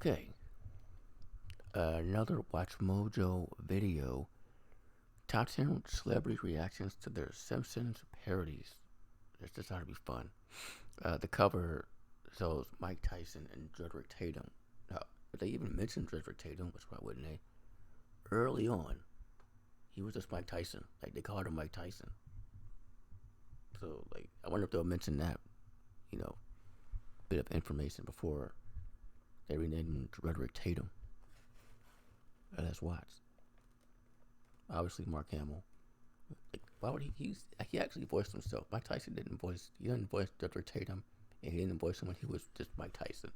Okay. Another Watchmojo video. Top 10 celebrity reactions to their Simpsons parodies. This ought to be fun. The cover shows Mike Tyson and Dredrick Tatum. Now, if they even mentioned Dredrick Tatum, which why wouldn't they? Early on, he was just Mike Tyson. Like, they called him Mike Tyson. So, like, I wonder if they'll mention that, bit of information before they renamed him Dredrick Tatum. Let's watch. Obviously, Mark Hamill. Like, why would he actually voiced himself. Mike Tyson didn't voice Dredrick Tatum, and he didn't voice him when he was just Mike Tyson.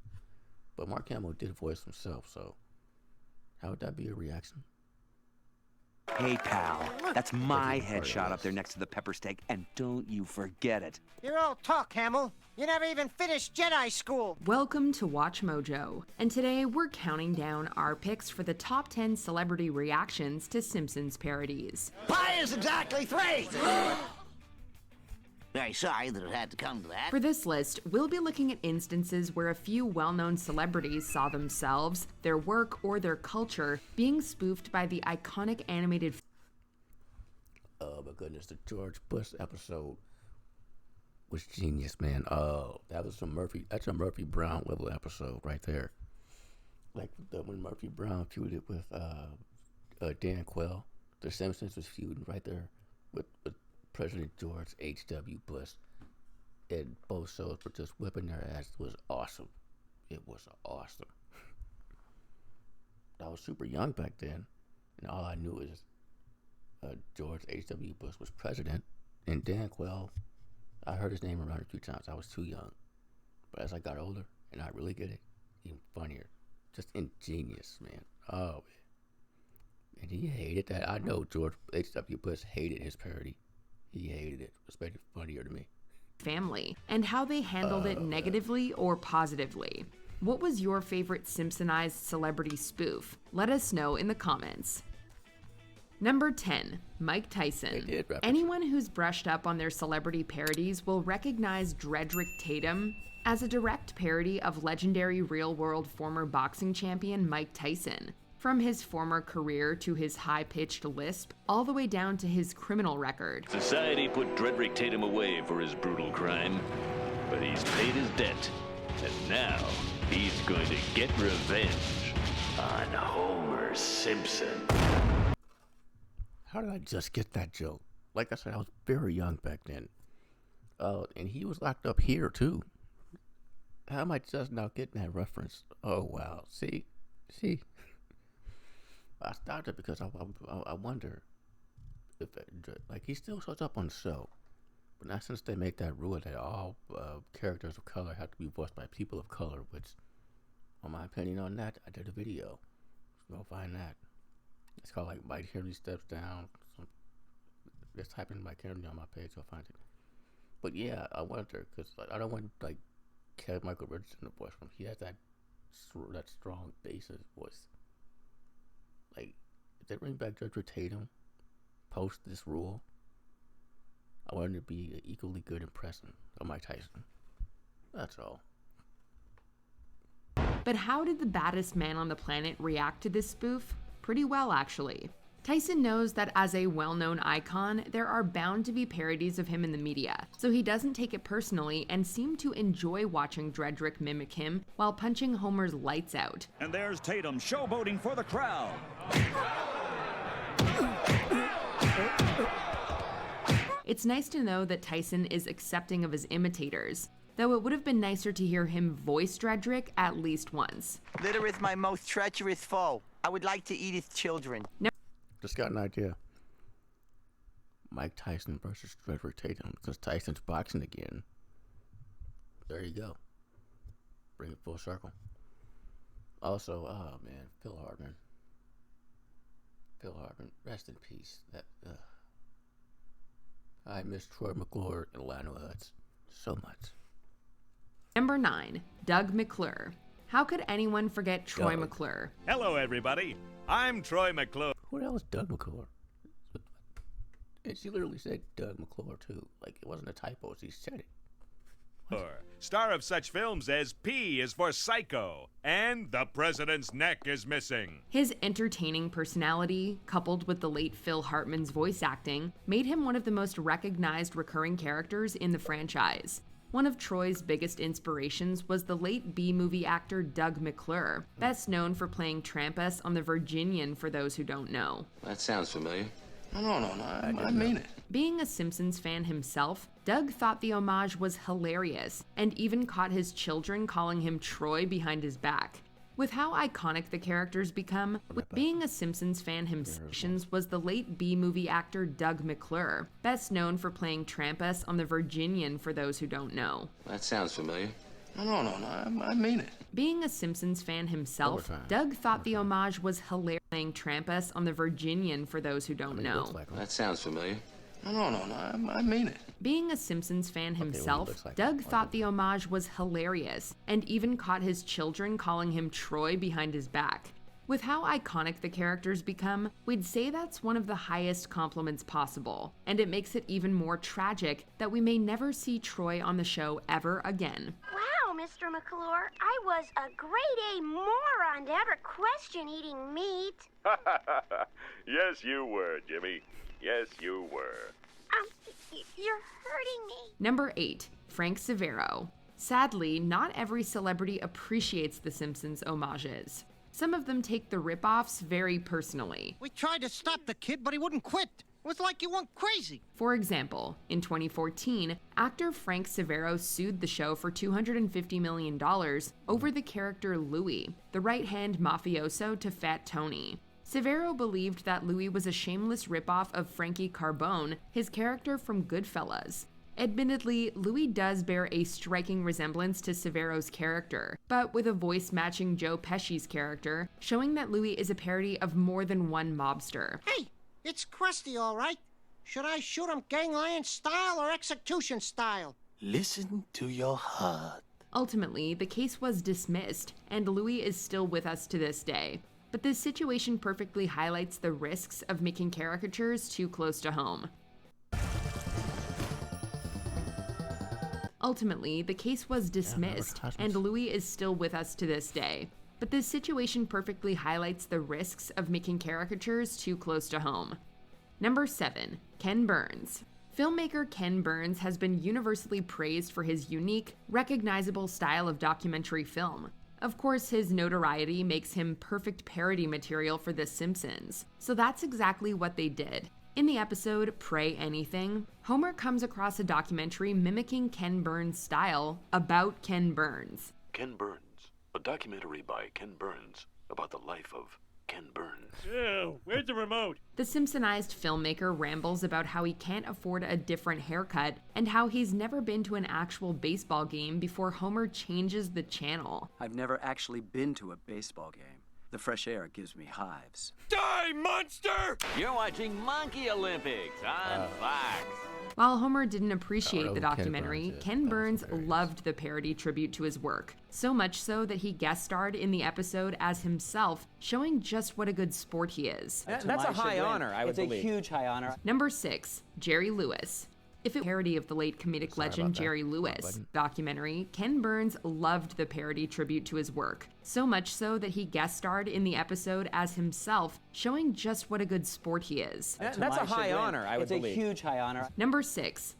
But Mark Hamill did voice himself, so how would that be a reaction? Hey, pal, that's my headshot up there next to the pepper steak, and don't you forget it. You're all talk, Hamill. You never even finished Jedi school. Welcome to Watchmojo, and today we're counting down our picks for the top 10 celebrity reactions to Simpsons parodies. Pi is exactly 3! Very sorry that it had to come to that. For this list, we'll be looking at instances where a few well-known celebrities saw themselves, their work, or their culture being spoofed by the iconic animated... Oh my goodness, the George Bush episode was genius, man. Oh, that's a Murphy Brown level episode right there. Like when Murphy Brown feuded with Dan Quayle, the Simpsons was feuding right there with President George H.W. Bush, and both shows were just whipping their ass. It was awesome. It was awesome. I was super young back then, and all I knew is George H.W. Bush was president, and Dan Quayle, I heard his name around a few times. I was too young. But as I got older, and I really get it, even funnier. Just ingenious, man. Oh, man. And he hated that. I know George H.W. Bush hated his parody. He hated it. It was very funnier to me. Family, and how they handled it negatively or positively. What was your favorite Simpsonized celebrity spoof? Let us know in the comments. Number 10, Mike Tyson. Anyone who's brushed up on their celebrity parodies will recognize Dredrick Tatum as a direct parody of legendary real-world former boxing champion Mike Tyson. From his former career to his high-pitched lisp, all the way down to his criminal record. Society put Dredrick Tatum away for his brutal crime, but he's paid his debt, and now he's going to get revenge on Homer Simpson. How did I just get that joke? Like I said, I was very young back then. And he was locked up here, too. How am I just now getting that reference? Oh, wow. See? I stopped it because I wonder if, he still shows up on the show. But not since they made that rule that all characters of color have to be voiced by people of color, which, on my opinion on that, I did a video. So go find that. It's called, Mike Henry Steps Down. Just type in Mike Henry on my page, you'll find it. But yeah, I wonder, because I don't want, Michael Richardson to voice him. He has that strong bassist voice. If they bring back Dredrick Tatum post this rule, I want him to be an equally good impression of Mike Tyson. That's all. But how did the baddest man on the planet react to this spoof? Pretty well, actually. Tyson knows that as a well-known icon, there are bound to be parodies of him in the media, so he doesn't take it personally and seemed to enjoy watching Dredrick mimic him while punching Homer's lights out. And there's Tatum showboating for the crowd. It's nice to know that Tyson is accepting of his imitators, though it would have been nicer to hear him voice Dredrick at least once. Litter is my most treacherous foe. I would like to eat his children. Just got an idea. Mike Tyson versus Dredrick Tatum. Since Tyson's boxing again. There you go. Bring it full circle. Also, oh man, Phil Hartman. Rest in peace. I miss Troy McClure and Lionel Hutz so much. Number 9, Doug McClure. How could anyone forget Troy McClure? Hello, everybody. I'm Troy McClure. Who the hell is Doug McClure? And she literally said Doug McClure, too. It wasn't a typo. She said it. Star of such films as P is for Psycho and The President's Neck is Missing. His entertaining personality, coupled with the late Phil Hartman's voice acting, made him one of the most recognized recurring characters in the franchise. One of Troy's biggest inspirations was the late B-movie actor Doug Mcclure, best known for playing Trampas on The Virginian for those who don't know. That sounds familiar. No, I mean it. Being a Simpsons fan himself, Doug thought the homage was hilarious, and even caught his children calling him Troy behind his back. With how iconic the characters become, being a Simpsons fan himself was the late B-movie actor Doug Mcclure, best known for playing Trampas on The Virginian for those who don't know. That sounds familiar. No, I mean it. Being a Simpsons fan himself, Doug thought the homage was hilarious, playing Trampas on The Virginian for those who don't know. That sounds familiar. No, I mean it. Being a Simpsons fan himself, Doug thought the homage was hilarious, and even caught his children calling him Troy behind his back. With how iconic the characters become, we'd say that's one of the highest compliments possible, and it makes it even more tragic that we may never see Troy on the show ever again. Wow, Mr. Mcclure, I was a grade A moron to ever question eating meat. Yes, you were, Jimmy. Yes, you were. You're hurting me. Number 8. Frank Severo. Sadly, not every celebrity appreciates The Simpsons homages. Some of them take the ripoffs very personally. We tried to stop the kid, but he wouldn't quit. It was like he went crazy. For example, in 2014, actor Frank Severo sued the show for $250 million over the character Louie, the right-hand mafioso to Fat Tony. Severo believed that Louie was a shameless ripoff of Frankie Carbone, his character from Goodfellas. Admittedly, Louie does bear a striking resemblance to Severo's character, but with a voice matching Joe Pesci's character, showing that Louie is a parody of more than one mobster. Hey, it's Krusty, all right. Should I shoot him gang lion style or execution style? Listen to your heart. Ultimately, the case was dismissed, and Louie is still with us to this day. But this situation perfectly highlights the risks of making caricatures too close to home. Ultimately, the case was dismissed, and Louie is still with us to this day. But this situation perfectly highlights the risks of making caricatures too close to home. Number 7. Ken Burns. Filmmaker Ken Burns has been universally praised for his unique, recognizable style of documentary film. Of course, his notoriety makes him perfect parody material for The Simpsons, so that's exactly what they did. In the episode Pray Anything, Homer comes across a documentary mimicking Ken Burns' style about Ken Burns. Ken Burns, a documentary by Ken Burns about the life of Ken Burns. Ew, where's the remote? The Simpsonized filmmaker rambles about how he can't afford a different haircut and how he's never been to an actual baseball game before Homer changes the channel. I've never actually been to a baseball game. The fresh air gives me hives. Die, monster! You're watching Monkey Olympics on Fox. While Homer didn't appreciate the documentary, Ken Burns Ken Burns loved the parody tribute to his work, so much so that he guest starred in the episode as himself, showing just what a good sport he is. That's a high honor, I would believe. It's a huge high honor. Number 6. Jerry Lewis. If it was a parody of the late comedic legend Jerry Lewis documentary, Ken Burns loved the parody tribute to his work, so much so that he guest starred in the episode as himself, showing just what a good sport he is. That's a high honor, I would believe. It's a huge high honor. Number 6.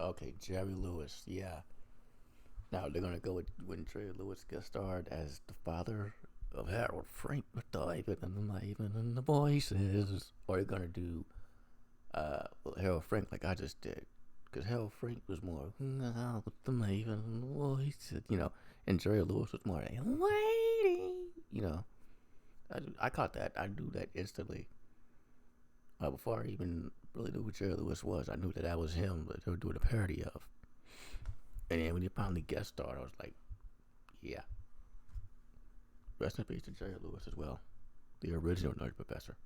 Okay, Jerry Lewis, yeah. Now they're gonna go with when Jerry Lewis guest starred as the father of Harold Frank with the even and the voices, or they're gonna do Harold Frank like I just did, because Harold Frank was more with the maven and the voices, and Jerry Lewis was more like waiting, I caught that. I knew that instantly. Before I even really knew who Jerry Lewis was, I knew that was him that they were doing a parody of. And then when he finally guest starred, I was like, yeah. Rest in peace to Jerry Lewis as well, the original Nerd Professor.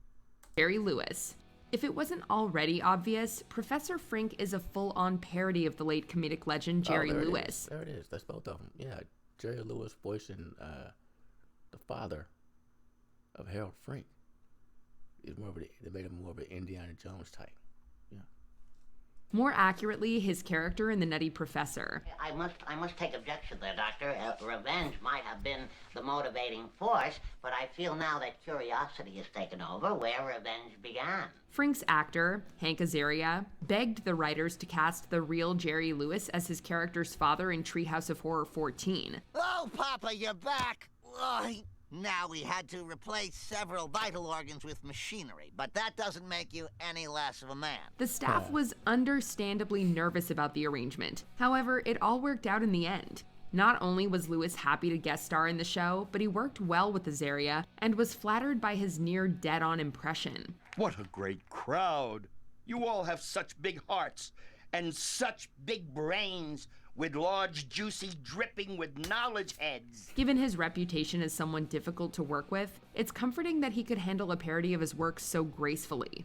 Jerry Lewis. If it wasn't already obvious, Professor Frink is a full-on parody of the late comedic legend Jerry Lewis. There it is. That's both of them. Yeah, Jerry Lewis voicing the father of Harold Frank. They made him more of an Indiana Jones type. Yeah. More accurately, his character in The Nutty Professor. I must take objection there, Doctor. Revenge might have been the motivating force, but I feel now that curiosity has taken over where revenge began. Frank's actor, Hank Azaria, begged the writers to cast the real Jerry Lewis as his character's father in Treehouse of Horror 14. Oh, Papa, you're back! Now we had to replace several vital organs with machinery, but that doesn't make you any less of a man. The staff was understandably nervous about the arrangement. However, it all worked out in the end. Not only was Lewis happy to guest star in the show, but he worked well with Azaria and was flattered by his near dead-on impression. What a great crowd! You all have such big hearts and such big brains, with large, juicy, dripping with knowledge heads. Given his reputation as someone difficult to work with, it's comforting that he could handle a parody of his work so gracefully.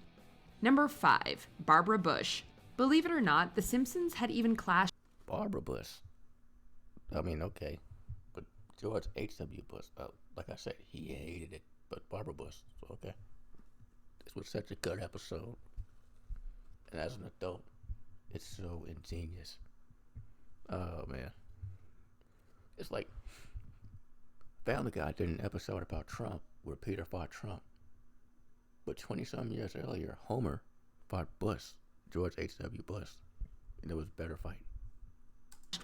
Number 5, Barbara Bush. Believe it or not, The Simpsons had even clashed. Barbara Bush. I mean, okay. But George H.W. Bush, like I said, he hated it. But Barbara Bush, okay. This was such a good episode. And as an adult, it's so ingenious. Oh, man. It's like Family Guy did an episode about Trump where Peter fought Trump. But 20-some years earlier, Homer fought Bush, George H.W. Bush. And it was a better fight.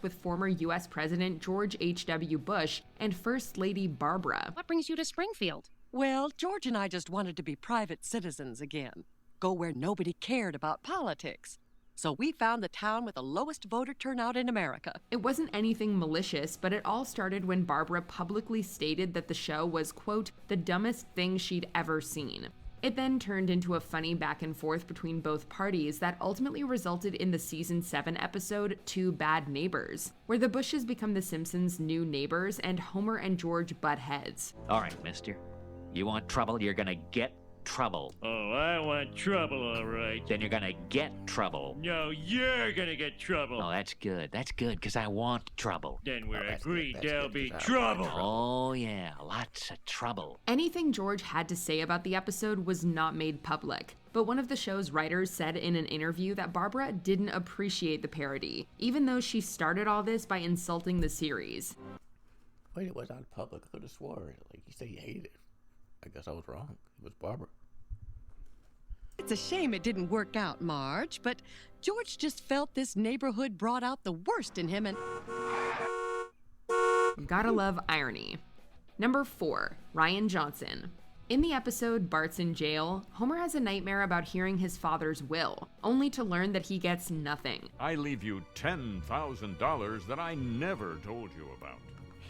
With former U.S. President George H.W. Bush and First Lady Barbara. What brings you to Springfield? Well, George and I just wanted to be private citizens again. Go where nobody cared about politics. So we found the town with the lowest voter turnout in America. It wasn't anything malicious, but it all started when Barbara publicly stated that the show was, quote, the dumbest thing she'd ever seen. It then turned into a funny back and forth between both parties that ultimately resulted in the season 7 episode, Two Bad Neighbors, where the Bushes become the Simpsons' new neighbors and Homer and George butt heads. All right, mister. You want trouble, you're gonna get trouble. Oh, I want trouble, all right. Then you're gonna get trouble. No, you're gonna get trouble. Oh, that's good. That's good, because I want trouble. Then we're agreed there'll be trouble. Oh, yeah, lots of trouble. Anything George had to say about the episode was not made public, but one of the show's writers said in an interview that Barbara didn't appreciate the parody, even though she started all this by insulting the series. Wait, it was not public. I could have swore. Like, you said you hated it. I guess I was wrong. It was Barbara. It's a shame it didn't work out, Marge, but George just felt this neighborhood brought out the worst in him and... Gotta love irony. Number 4, Ryan Johnson. In the episode Bart's in Jail, Homer has a nightmare about hearing his father's will, only to learn that he gets nothing. I leave you $10,000 that I never told you about.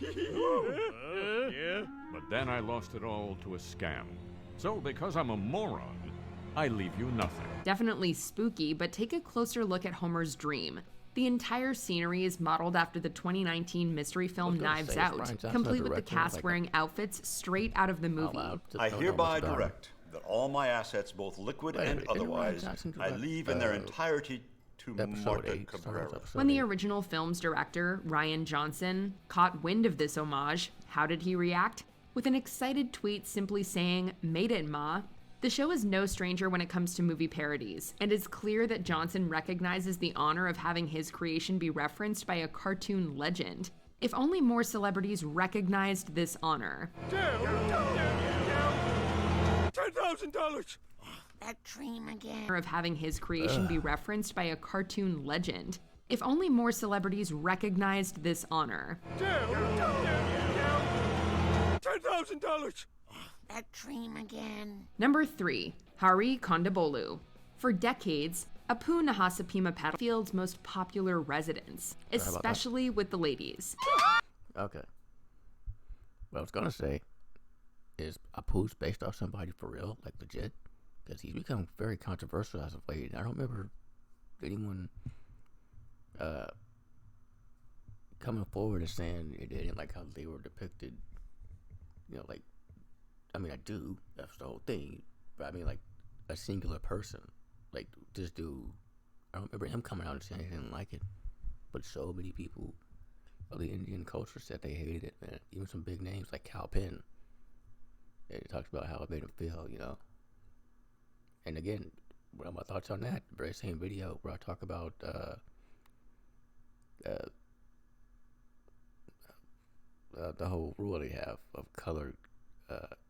Yeah? But then I lost it all to a scam. So because I'm a moron, I leave you nothing. Definitely spooky, but take a closer look at Homer's dream. The entire scenery is modeled after the 2019 mystery film Knives Out, complete with the cast wearing outfits straight out of the movie. I hereby direct that all my assets, both liquid and otherwise, I leave in their entirety to Martha Cabrera. When the original film's director, Ryan Johnson, caught wind of this homage, how did he react? With an excited tweet simply saying, "Made it, Ma." The show is no stranger when it comes to movie parodies, and it's clear that Johnson recognizes the honor of having his creation be referenced by a cartoon legend. If only more celebrities recognized this honor. $10,000! That dream again. Of having his creation be referenced by a cartoon legend. If only more celebrities recognized this honor. $10,000! That dream again. Number 3, Hari Kondabolu. For decades, Apu Nahasapima Paddlefield's most popular residence, especially with the ladies. Okay. What I was gonna say is Apu's based off somebody for real, like legit, because he's become very controversial as of late. I don't remember anyone coming forward and saying it didn't like how they were depicted. You know, like, I mean, I do. That's the whole thing. But I mean, like, a singular person. Like, this dude, I don't remember him coming out and saying he didn't like it. But so many people of the Indian culture said they hated it, man. Even some big names like Cal Penn. They talked about how it made him feel, you know. And again, what are my thoughts on that? Very same video where I talk about the whole rule they have of color.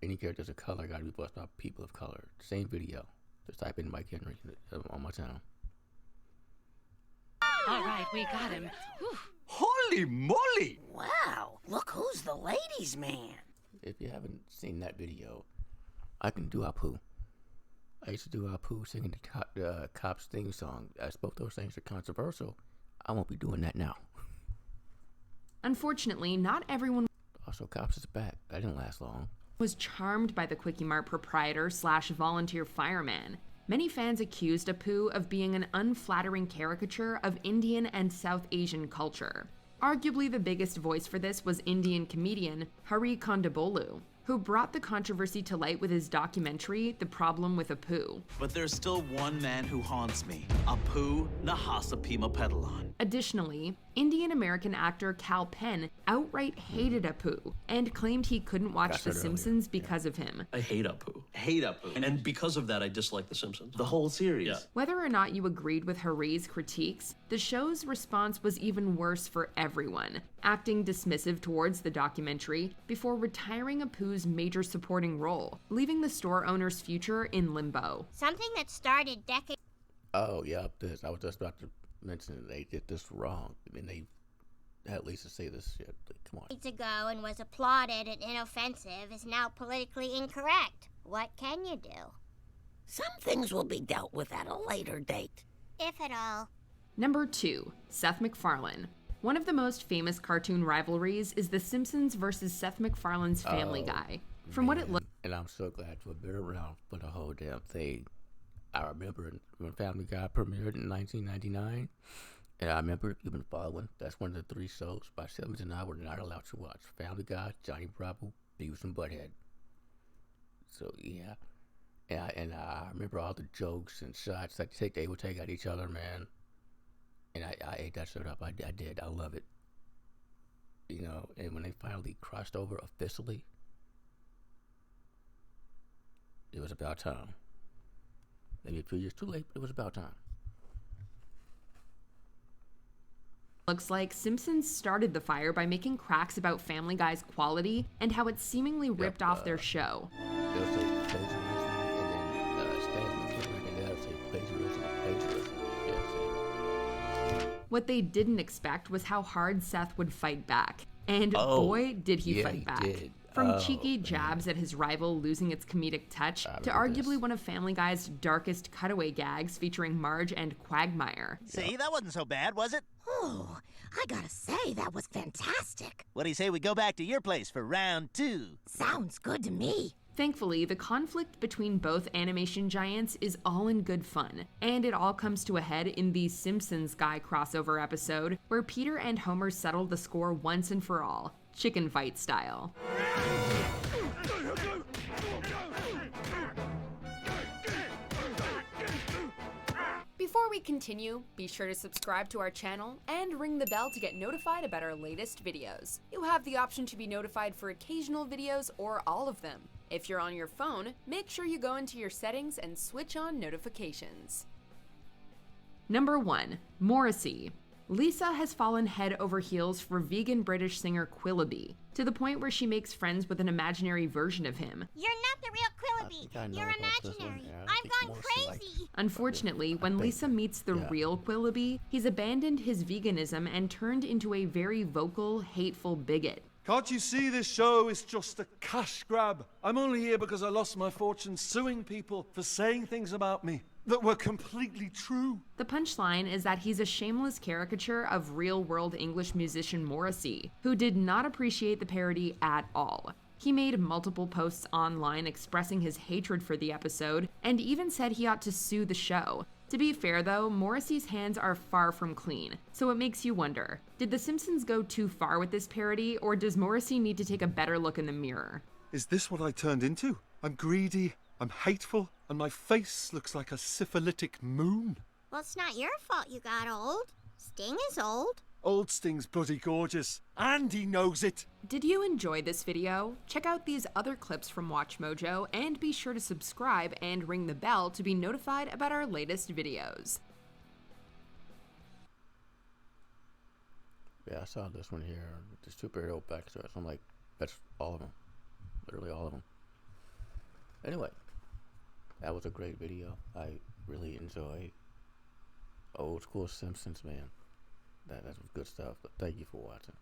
Any characters of color got to be voiced by people of color. Same video. Just type in Mike Henry on my channel. All right, we got him. Whew. Holy moly! Wow, look who's the ladies' man. If you haven't seen that video, I can do Apu. I used to do Apu singing the Cops theme song. As both those things are controversial, I won't be doing that now. Unfortunately, not everyone Also, Cops is back. That didn't last long. Was charmed by the Quickie Mart proprietor / volunteer fireman. Many fans accused Apu of being an unflattering caricature of Indian and South Asian culture. Arguably the biggest voice for this was Indian comedian Hari Kondabolu, who brought the controversy to light with his documentary, The Problem with Apu. But there's still one man who haunts me, Apu Nahasapima Pedalon. Additionally, Indian-American actor Kal Penn outright hated Apu and claimed he couldn't watch The Simpsons because of him. I hate Apu. Hate Apu. And because of that, I dislike The Simpsons. The whole series. Yeah. Whether or not you agreed with Hari's critiques, the show's response was even worse for everyone, acting dismissive towards the documentary before retiring Apu's major supporting role, leaving the store owner's future in limbo. Something that started decades Oh, yeah, this. I was just about to mention it. They did this wrong. I mean, they had Lisa say this shit. Come on. ago and was applauded and inoffensive is now politically incorrect. What can you do? Some things will be dealt with at a later date. If at all. Number 2, Seth MacFarlane. One of the most famous cartoon rivalries is The Simpsons versus Seth MacFarlane's Family Guy. From what it looks, and I'm so glad to have been around for the whole damn thing. I remember when Family Guy premiered in 1999, and I remember if you've been following, that's one of the 3 shows my siblings and I were not allowed to watch. Family Guy, Johnny Bravo, Beavis and Butthead. So yeah, and I remember all the jokes and shots that they would take at each other, man. And I ate that shit up. I did. I love it. You know, and when they finally crossed over officially, it was about time. Maybe a few years too late, but it was about time. looks like Simpsons started the fire by making cracks about Family Guy's quality and how it seemingly ripped off their show. What they didn't expect was how hard Seth would fight back. And boy, did he fight back. From cheeky jabs at his rival losing its comedic touch, to arguably one of Family Guy's darkest cutaway gags featuring Marge and Quagmire. See, that wasn't so bad, was it? Oh, I gotta say, that was fantastic. What do you say we go back to your place for round 2? Sounds good to me. Thankfully, the conflict between both animation giants is all in good fun, and it all comes to a head in the Simpsons Guy crossover episode, where Peter and Homer settle the score once and for all, chicken fight style. Before we continue, be sure to subscribe to our channel and ring the bell to get notified about our latest videos. You have the option to be notified for occasional videos or all of them. If you're on your phone, make sure you go into your settings and switch on notifications. Number 1. Morrissey. Lisa has fallen head over heels for vegan British singer Quillaby, to the point where she makes friends with an imaginary version of him. You're not the real Quillaby. You're imaginary. I've gone crazy. Unfortunately, when Lisa meets the real Quillaby, he's abandoned his veganism and turned into a very vocal, hateful bigot. Can't you see this show is just a cash grab? I'm only here because I lost my fortune suing people for saying things about me that were completely true. The punchline is that he's a shameless caricature of real-world English musician Morrissey, who did not appreciate the parody at all. He made multiple posts online expressing his hatred for the episode, and even said he ought to sue the show. To be fair though, Morrissey's hands are far from clean, so it makes you wonder, did The Simpsons go too far with this parody, or does Morrissey need to take a better look in the mirror? Is this what I turned into? I'm greedy, I'm hateful, and my face looks like a syphilitic moon. Well, it's not your fault you got old. Sting is old. Old Sting's bloody gorgeous, and he knows it. Did you enjoy this video? Check out these other clips from Watchmojo, and be sure to subscribe and ring the bell to be notified about our latest videos. Yeah, I saw this one here, the superhero backstories. I'm like, that's all of them. Literally all of them. Anyway, that was a great video. I really enjoy old school Simpsons, man. That's good stuff. But thank you for watching.